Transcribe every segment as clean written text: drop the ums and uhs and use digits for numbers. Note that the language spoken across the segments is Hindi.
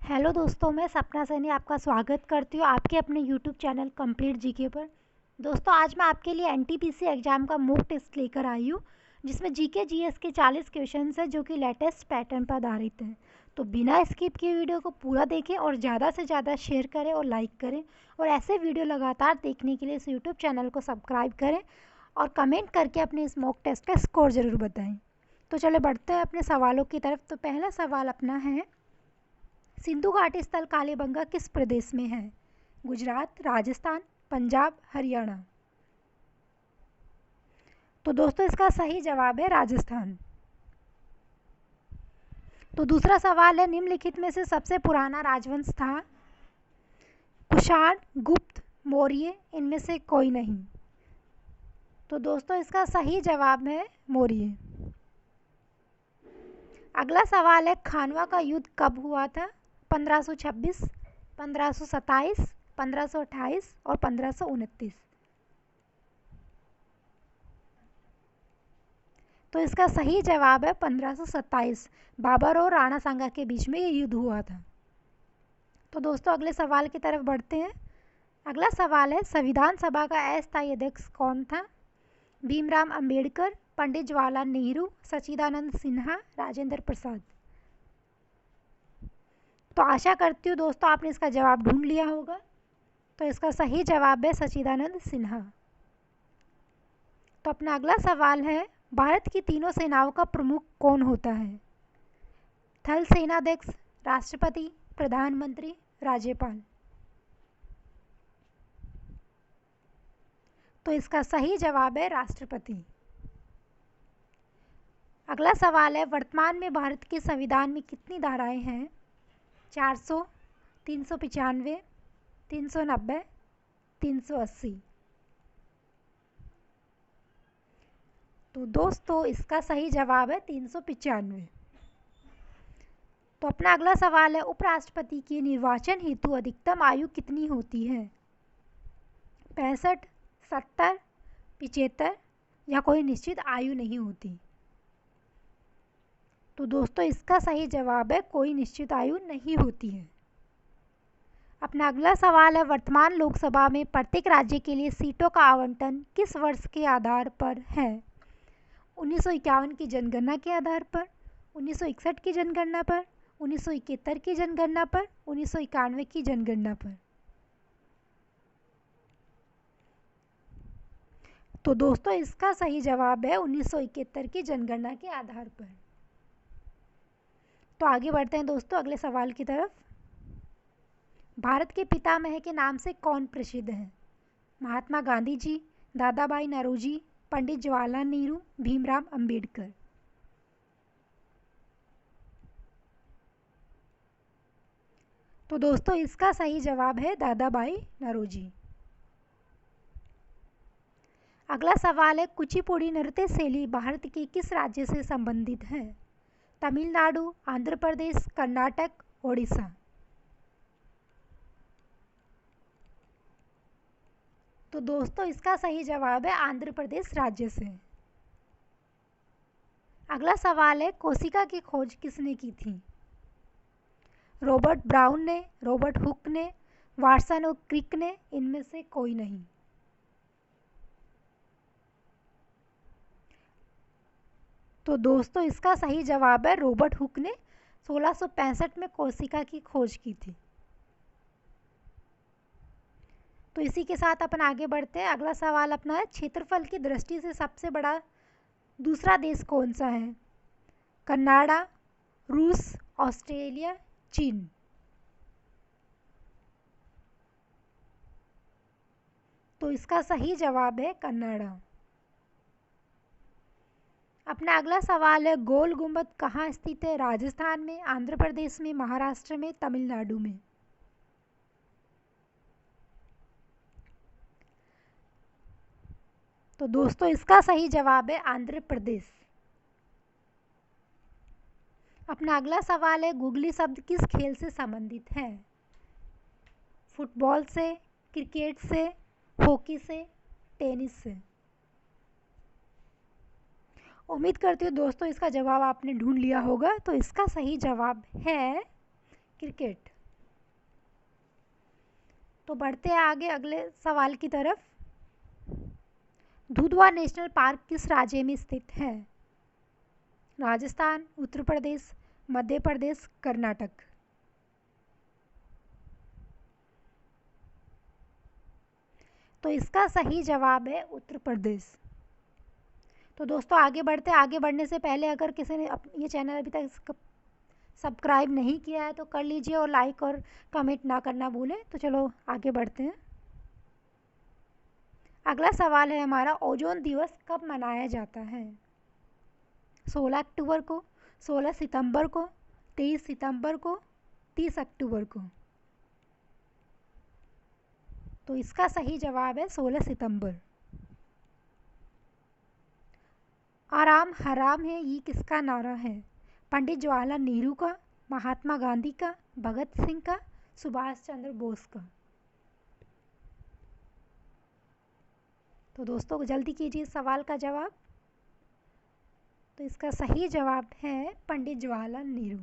हेलो दोस्तों, मैं सपना सैनी आपका स्वागत करती हूँ आपके अपने यूट्यूब चैनल कंप्लीट जीके पर। दोस्तों, आज मैं आपके लिए एनटीपीसी एग्ज़ाम का मॉक टेस्ट लेकर आई हूँ, जिसमें जीके जीएस के 40 क्वेश्चंस हैं जो कि लेटेस्ट पैटर्न पर आधारित हैं। तो बिना स्किप किए वीडियो को पूरा देखें और ज़्यादा से ज़्यादा शेयर करें और लाइक करें, और ऐसे वीडियो लगातार देखने के लिए इस यूट्यूब चैनल को सब्सक्राइब करें और कमेंट करके अपने इस मॉक टेस्ट का स्कोर ज़रूर बताएँ। तो चलो बढ़ते हैं अपने सवालों की तरफ। तो पहला सवाल अपना है, सिंधु घाटी स्थल कालीबंगा किस प्रदेश में है? गुजरात, राजस्थान, पंजाब, हरियाणा। तो दोस्तों, इसका सही जवाब है राजस्थान। तो दूसरा सवाल है, निम्नलिखित में से सबसे पुराना राजवंश था? कुषाण, गुप्त, मौर्य, इनमें से कोई नहीं। तो दोस्तों, इसका सही जवाब है मौर्य। अगला सवाल है, खानवा का युद्ध कब हुआ था? 1526, 1527, 1528 और 1529। तो इसका सही जवाब है 1527। बाबर और राणा सांगा के बीच में ये युद्ध हुआ था। तो दोस्तों, अगले सवाल की तरफ बढ़ते हैं। अगला सवाल है, संविधान सभा का अस्थायी अध्यक्ष कौन था? भीमराव अंबेडकर, पंडित जवाहरलाल नेहरू, सच्चिदानंद सिन्हा, राजेंद्र प्रसाद। तो आशा करती हूँ दोस्तों आपने इसका जवाब ढूंढ लिया होगा। तो इसका सही जवाब है सच्चिदानंद सिन्हा। तो अपना अगला सवाल है, भारत की तीनों सेनाओं का प्रमुख कौन होता है? थल सेनाध्यक्ष, राष्ट्रपति, प्रधानमंत्री, राज्यपाल। तो इसका सही जवाब है राष्ट्रपति। अगला सवाल है, वर्तमान में भारत के संविधान में कितनी धाराएं हैं? 400, 395, 390, 380। तो दोस्तों, इसका सही जवाब है 395। तो अपना अगला सवाल है, उपराष्ट्रपति की निर्वाचन हेतु अधिकतम आयु कितनी होती है? 65, 70, 75 या कोई निश्चित आयु नहीं होती। तो दोस्तों, इसका सही जवाब है कोई निश्चित आयु नहीं होती है। अपना अगला सवाल है, वर्तमान लोकसभा में प्रत्येक राज्य के लिए सीटों का आवंटन किस वर्ष के आधार पर है? 1951 की जनगणना के आधार पर, 1961 की जनगणना पर, 1971 की जनगणना पर, 1991 की जनगणना पर। तो दोस्तों, इसका सही जवाब है 1971 की जनगणना के आधार पर। तो आगे बढ़ते हैं दोस्तों अगले सवाल की तरफ। भारत के पितामह के नाम से कौन प्रसिद्ध है? महात्मा गांधी जी, दादा भाई नौरोजी, पंडित जवाहरलाल नेहरू, भीमराव अंबेडकर। तो दोस्तों, इसका सही जवाब है दादा भाई नौरोजी। अगला सवाल है, कुचिपुड़ी नृत्य शैली भारत के किस राज्य से संबंधित है? तमिलनाडु, आंध्र प्रदेश, कर्नाटक, ओडिशा। तो दोस्तों, इसका सही जवाब है आंध्र प्रदेश राज्य से। अगला सवाल है, कोशिका की खोज किसने की थी? रॉबर्ट ब्राउन ने, रॉबर्ट हुक ने, वाटसन और क्रिक ने, इनमें से कोई नहीं। तो दोस्तों, इसका सही जवाब है रॉबर्ट हुक ने 1665 में कोशिका की खोज की थी। तो इसी के साथ अपन आगे बढ़ते हैं। अगला सवाल अपना है, क्षेत्रफल की दृष्टि से सबसे बड़ा दूसरा देश कौन सा है? कनाडा, रूस, ऑस्ट्रेलिया, चीन। तो इसका सही जवाब है कनाडा। अपना अगला सवाल है, गोल गुंबद कहाँ स्थित है? राजस्थान में, आंध्र प्रदेश में, महाराष्ट्र में, तमिलनाडु में। तो दोस्तों, इसका सही जवाब है आंध्र प्रदेश। अपना अगला सवाल है, गुगली शब्द किस खेल से संबंधित है? फुटबॉल से, क्रिकेट से, हॉकी से, टेनिस से। उम्मीद करती हूँ दोस्तों इसका जवाब आपने ढूंढ लिया होगा। तो इसका सही जवाब है क्रिकेट। तो बढ़ते हैं आगे अगले सवाल की तरफ। दुधवा नेशनल पार्क किस राज्य में स्थित है? राजस्थान, उत्तर प्रदेश, मध्य प्रदेश, कर्नाटक। तो इसका सही जवाब है उत्तर प्रदेश। तो दोस्तों आगे बढ़ते हैं। आगे बढ़ने से पहले अगर किसी ने ये चैनल अभी तक सब्सक्राइब नहीं किया है तो कर लीजिए और लाइक और कमेंट ना करना भूलें। तो चलो आगे बढ़ते हैं। अगला सवाल है हमारा, ओजोन दिवस कब मनाया जाता है? 16 अक्टूबर को, 16 सितंबर को, 23 सितंबर को, 30 अक्टूबर को। तो इसका सही जवाब है 16 सितंबर। आराम हराम है ये किसका नारा है? पंडित जवाहरलाल नेहरू का, महात्मा गांधी का, भगत सिंह का, सुभाष चंद्र बोस का। तो दोस्तों जल्दी कीजिए सवाल का जवाब। तो इसका सही जवाब है पंडित जवाहरलाल नेहरू।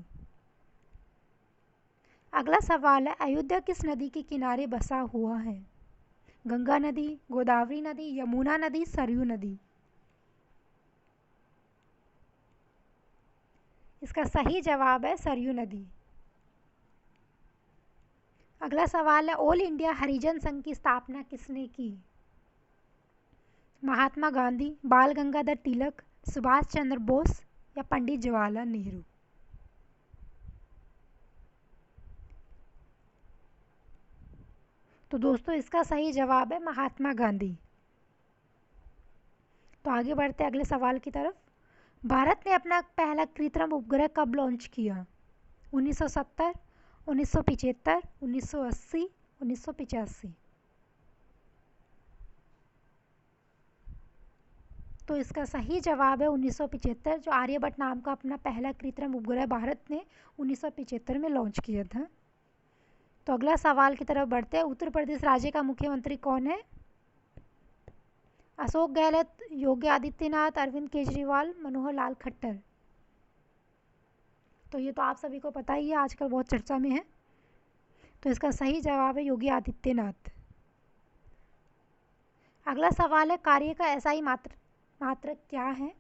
अगला सवाल है, अयोध्या किस नदी के किनारे बसा हुआ है? गंगा नदी, गोदावरी नदी, यमुना नदी, सरयू नदी। इसका सही जवाब है सरयू नदी। अगला सवाल है, ऑल इंडिया हरिजन संघ की स्थापना किसने की? महात्मा गांधी, बाल गंगाधर तिलक, सुभाष चंद्र बोस या पंडित जवाहरलाल नेहरू। तो दोस्तों इसका सही जवाब है महात्मा गांधी। तो आगे बढ़ते हैं अगले सवाल की तरफ। भारत ने अपना पहला कृत्रिम उपग्रह कब लॉन्च किया? 1970, 1975, 1980, 1985। तो इसका सही जवाब है 1975, जो आर्यभट्ट नाम का अपना पहला कृत्रिम उपग्रह भारत ने 1975 में लॉन्च किया था। तो अगला सवाल की तरफ बढ़ते हैं। उत्तर प्रदेश राज्य का मुख्यमंत्री कौन है? अशोक गहलोत, योगी आदित्यनाथ, अरविंद केजरीवाल, मनोहर लाल खट्टर। तो ये तो आप सभी को पता ही है, आजकल बहुत चर्चा में है। तो इसका सही जवाब है योगी आदित्यनाथ। अगला सवाल है, कार्य का एसआई मात्रक क्या है?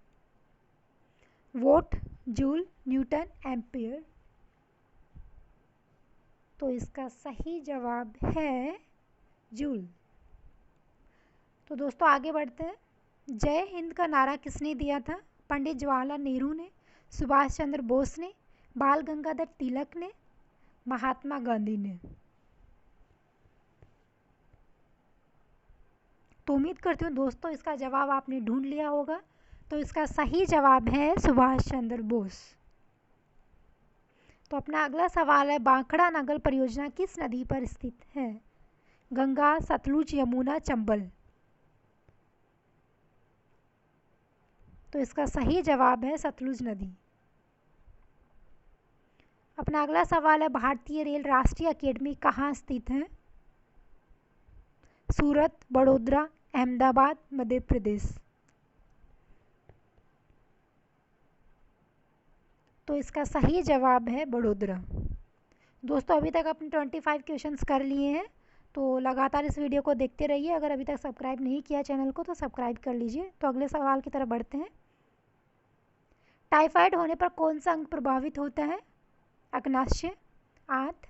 Vote, joule, Newton, ampere. तो इसका सही जवाब है जूल। तो दोस्तों आगे बढ़ते हैं। जय हिंद का नारा किसने दिया था? पंडित जवाहरलाल नेहरू ने, सुभाष चंद्र बोस ने, बाल गंगाधर तिलक ने, महात्मा गांधी ने। तो उम्मीद करती हूँ दोस्तों इसका जवाब आपने ढूंढ लिया होगा। तो इसका सही जवाब है सुभाष चंद्र बोस। तो अपना अगला सवाल है, बांखड़ा नगर परियोजना किस नदी पर स्थित है? गंगा, सतलुज, यमुना, चंबल। तो इसका सही जवाब है सतलुज नदी। अपना अगला सवाल है, भारतीय रेल राष्ट्रीय अकेडमी कहाँ स्थित है? सूरत, बड़ोदरा, अहमदाबाद, मध्य प्रदेश। तो इसका सही जवाब है बड़ोदरा। दोस्तों अभी तक अपने 25 क्वेश्चंस कर लिए हैं। तो लगातार इस वीडियो को देखते रहिए। अगर अभी तक सब्सक्राइब नहीं किया चैनल को तो सब्सक्राइब कर लीजिए। तो अगले सवाल की तरफ बढ़ते हैं। टाइफाइड होने पर कौन सा अंग प्रभावित होता है? अग्नाशय, आंत,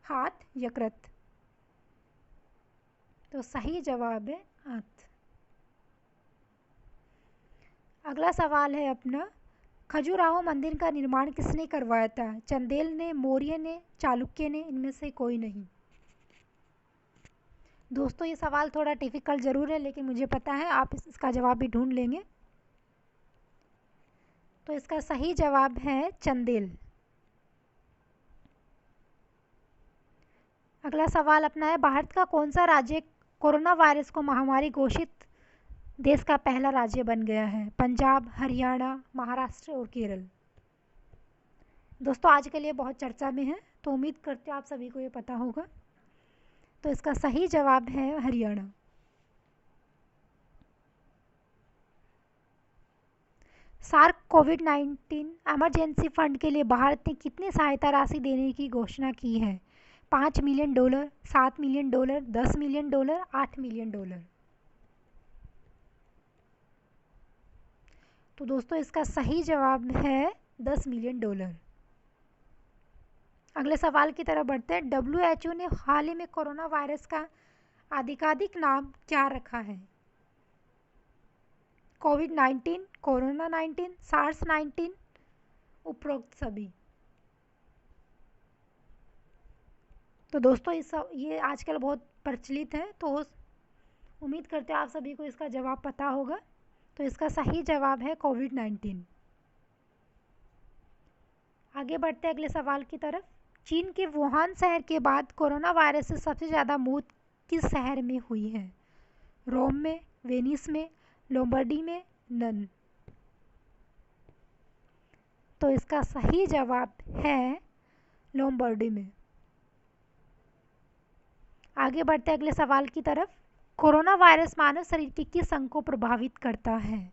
हाथ, यकृत। तो सही जवाब है आंत। अगला सवाल है अपना, खजुराहो मंदिर का निर्माण किसने करवाया था? चंदेल ने, मौर्य ने, चालुक्य ने, इनमें से कोई नहीं। दोस्तों ये सवाल थोड़ा डिफिकल्ट ज़रूर है, लेकिन मुझे पता है आप इसका जवाब भी ढूंढ लेंगे। तो इसका सही जवाब है चंदेल। अगला सवाल अपना है, भारत का कौन सा राज्य कोरोना वायरस को महामारी घोषित देश का पहला राज्य बन गया है? पंजाब, हरियाणा, महाराष्ट्र और केरल। दोस्तों आज के लिए बहुत चर्चा में है, तो उम्मीद करते हो आप सभी को ये पता होगा। तो इसका सही जवाब है हरियाणा। सार्क कोविड-19 इमरजेंसी फंड के लिए भारत ने कितनी सहायता राशि देने की घोषणा की है? $5 मिलियन, $7 मिलियन, $10 मिलियन, $8 मिलियन। तो दोस्तों इसका सही जवाब है $10 मिलियन। अगले सवाल की तरफ बढ़ते हैं। WHO ने हाल ही में कोरोना वायरस का आधिकारिक नाम क्या रखा है? कोविड-19, कोरोना 19, सार्स 19, उपरोक्त सभी। तो दोस्तों ये आजकल बहुत प्रचलित है, तो उम्मीद करते हैं आप सभी को इसका जवाब पता होगा। तो इसका सही जवाब है कोविड-19। आगे बढ़ते हैं अगले सवाल की तरफ। चीन के वुहान शहर के बाद कोरोना वायरस से सबसे ज़्यादा मौत किस शहर में हुई है? रोम में, वेनिस में, लोम्बार्डी में, नन। तो इसका सही जवाब है लोम्बार्डी में। आगे बढ़ते अगले सवाल की तरफ। कोरोना वायरस मानव शरीर के किस अंग को प्रभावित करता है?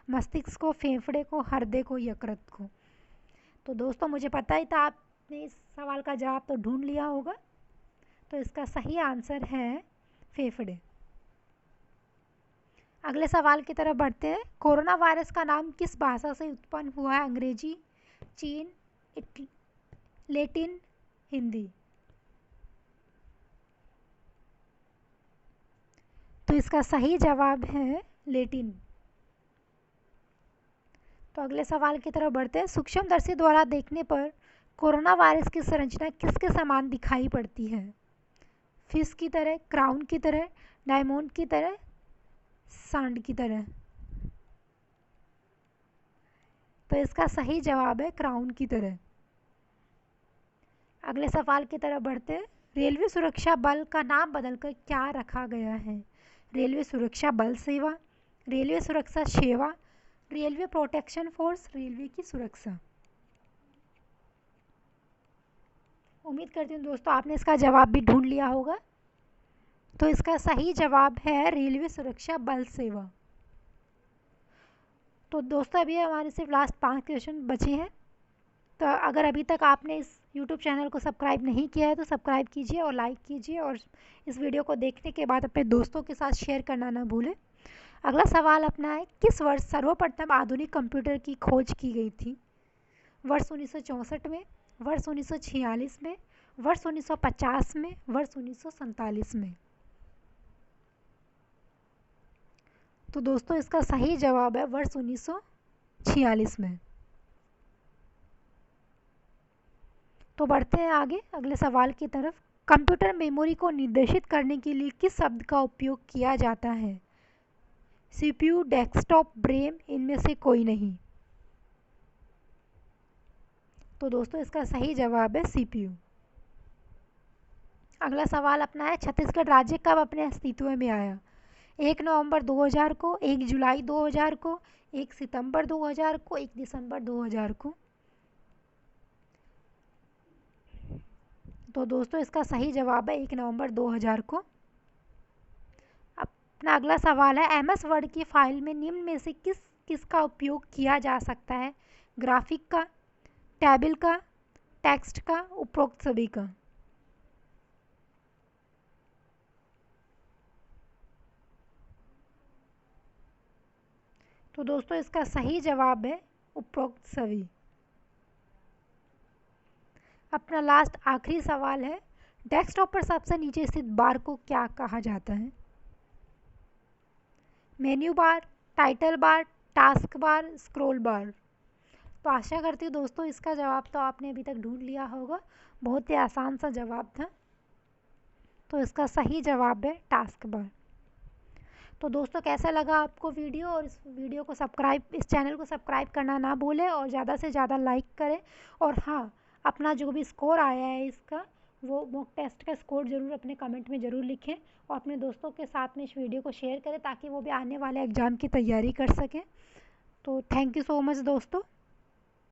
मस्तिष्क को, फेफड़े को, हृदय को, यकृत को। तो दोस्तों मुझे पता ही था, आपने इस सवाल का जवाब तो ढूंढ लिया होगा। तो इसका सही आंसर है फेफड़े। अगले सवाल की तरफ बढ़ते हैं। कोरोना वायरस का नाम किस भाषा से उत्पन्न हुआ है? अंग्रेजी, चीन, लैटिन, हिंदी। तो इसका सही जवाब है लैटिन। तो अगले सवाल की तरफ बढ़ते हैं। सूक्ष्मदर्शी द्वारा देखने पर कोरोना वायरस की संरचना किसके समान दिखाई पड़ती है? फिश की तरह, क्राउन की तरह, डायमंड की तरह, सांड की तरह। तो इसका सही जवाब है क्राउन की तरह। अगले सवाल की तरफ बढ़ते हैं। रेलवे सुरक्षा बल का नाम बदलकर क्या रखा गया है? रेलवे सुरक्षा बल सेवा, रेलवे सुरक्षा सेवा, रेलवे प्रोटेक्शन फोर्स, रेलवे की सुरक्षा। उम्मीद करती हूँ दोस्तों आपने इसका जवाब भी ढूंढ लिया होगा। तो इसका सही जवाब है रेलवे सुरक्षा बल सेवा। तो दोस्तों अभी हमारे सिर्फ लास्ट 5 क्वेश्चन बचे हैं। तो अगर अभी तक आपने इस YouTube चैनल को सब्सक्राइब नहीं किया है तो सब्सक्राइब कीजिए और लाइक कीजिए, और इस वीडियो को देखने के बाद अपने दोस्तों के साथ शेयर करना ना भूलें। अगला सवाल अपना है, किस वर्ष सर्वप्रथम आधुनिक कंप्यूटर की खोज की गई थी? वर्ष 1964 में, वर्ष 1946 में, वर्ष 1950 में, वर्ष 1947 में। तो दोस्तों इसका सही जवाब है वर्ष 1946 में। तो बढ़ते हैं आगे अगले सवाल की तरफ। कंप्यूटर मेमोरी को निर्देशित करने के लिए किस शब्द का उपयोग किया जाता है? सीपीयू, डेस्कटॉप, ब्रेम, इनमें से कोई नहीं। तो दोस्तों इसका सही जवाब है सीपीयू। अगला सवाल अपना है, छत्तीसगढ़ राज्य कब अपने अस्तित्व में आया? 1 नवंबर 2000 को, 1 जुलाई 2000 को, 1 सितंबर 2000 को, 1 दिसंबर 2000 को। तो दोस्तों इसका सही जवाब है 1 नवंबर 2000 को। अपना अगला सवाल है, MS वर्ड की फाइल में निम्न में से किसका उपयोग किया जा सकता है? ग्राफिक का, टेबल का, टेक्स्ट का, उपरोक्त सभी का। तो दोस्तों इसका सही जवाब है उपरोक्त सभी। अपना लास्ट आखिरी सवाल है, डेस्कटॉप पर सबसे नीचे स्थित बार को क्या कहा जाता है? Menu bar, title bar, task bar, scroll बार। तो आशा करती हूँ दोस्तों इसका जवाब तो आपने अभी तक ढूंढ लिया होगा। बहुत ही आसान सा जवाब था। तो इसका सही जवाब है टास्क बार। तो दोस्तों कैसा लगा आपको वीडियो, और इस वीडियो को इस चैनल को सब्सक्राइब करना ना भूलें और ज़्यादा से ज़्यादा लाइक करें। और हाँ, अपना जो भी स्कोर आया है इसका, वो मॉक टेस्ट का स्कोर ज़रूर अपने कमेंट में ज़रूर लिखें, और अपने दोस्तों के साथ में इस वीडियो को शेयर करें ताकि वो भी आने वाले एग्ज़ाम की तैयारी कर सकें। तो थैंक यू सो मच दोस्तों।